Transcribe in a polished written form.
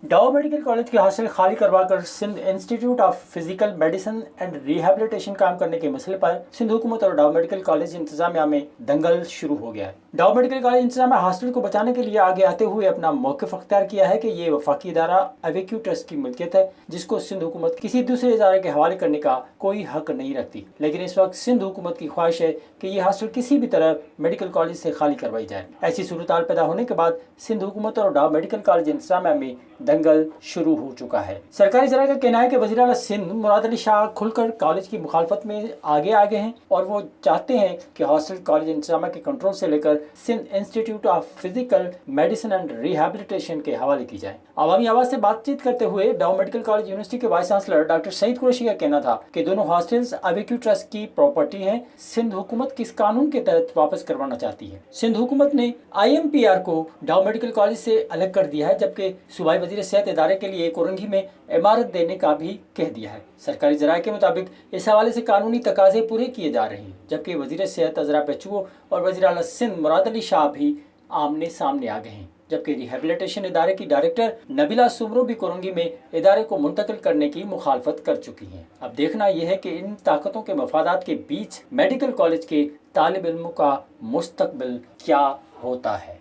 ڈاؤ medical college کی hostel خالی کروا کر Sindh institute of physical medicine and rehabilitation قائم کرنے کے مسئلے پر سندھ حکومت اور ڈاؤ میڈیکل کالج انتظامیہ میں دنگل شروع ہو گیا ہے۔ ڈاؤ میڈیکل کالج انتظامیہ ہاسٹل کو بچانے کے لیے آگے آتے ہوئے اپنا موقف اختیار کیا ہے کہ یہ وفاقی ادارہ ایویکیو ٹرسٹ کی ملکیت ہے، جس کو سندھ حکومت کسی دوسرے ادارے کے حوالے کرنے کا کوئی حق نہیں رکھتی، لیکن اس وقت سندھ حکومت کی خواہش ہے کہ یہ ہاسٹل کسی بھی طرح میڈیکل کالج سے خالی کروائی جائے۔ ایسی صورتحال پیدا ہونے کے بعد سندھ حکومت اور ڈاؤ میڈیکل کالج انتظامیہ میں دنگل شروع ہو چکا ہے۔ سرکاری ذرائع کا کہنا ہے کہ وزیر اعلیٰ سندھ مراد علی شاہ کھل کر کالج کی مخالفت میں آگے ہیں اور وہ چاہتے ہیں کہ ہاسٹل کالج انتظامیہ کے کنٹرول سے لے کر Sindh institute of physical medicine and rehabilitation کے حوالے کی جائے۔ عوامی آواز سے بات چیت کرتے ہوئے ڈاؤ میڈیکل کالج یونیورسٹی کے وائس چانسلر ڈاکٹر سعید قریشی کا کہنا تھا کہ دونوں ہاسٹلز ایویکیو ٹرسٹ کی پراپرٹی ہیں، سندھ حکومت کس قانون کے تحت واپس کروانا چاہتی ہے۔ سندھ حکومت نے IMPR کو ڈاؤ میڈیکل کالج سے الگ کر دیا ہے، جبکہ صوبائی وزیر صحت ادارے کے لیے کورنگھی میں عمارت دینے کا بھی کہہ دیا ہے۔ سرکاری ذرائع کے مطابق اس حوالے سے قانونی تقاضے پورے کیے جا رہے ہیں، جبکہ وزیر صحت عذرا پیچو اور وزیر اعلیٰ سندھ مراد علی شاہ بھی آمنے سامنے آ گئے ہیں، جبکہ ریہیبلیٹیشن ادارے کی ڈائریکٹر نبیلہ سمرو بھی کورنگھی میں ادارے کو منتقل کرنے کی مخالفت کر چکی ہیں۔ اب دیکھنا یہ ہے کہ ان طاقتوں کے مفادات کے بیچ میڈیکل کالج کے طالب علموں کا مستقبل کیا ہوتا ہے۔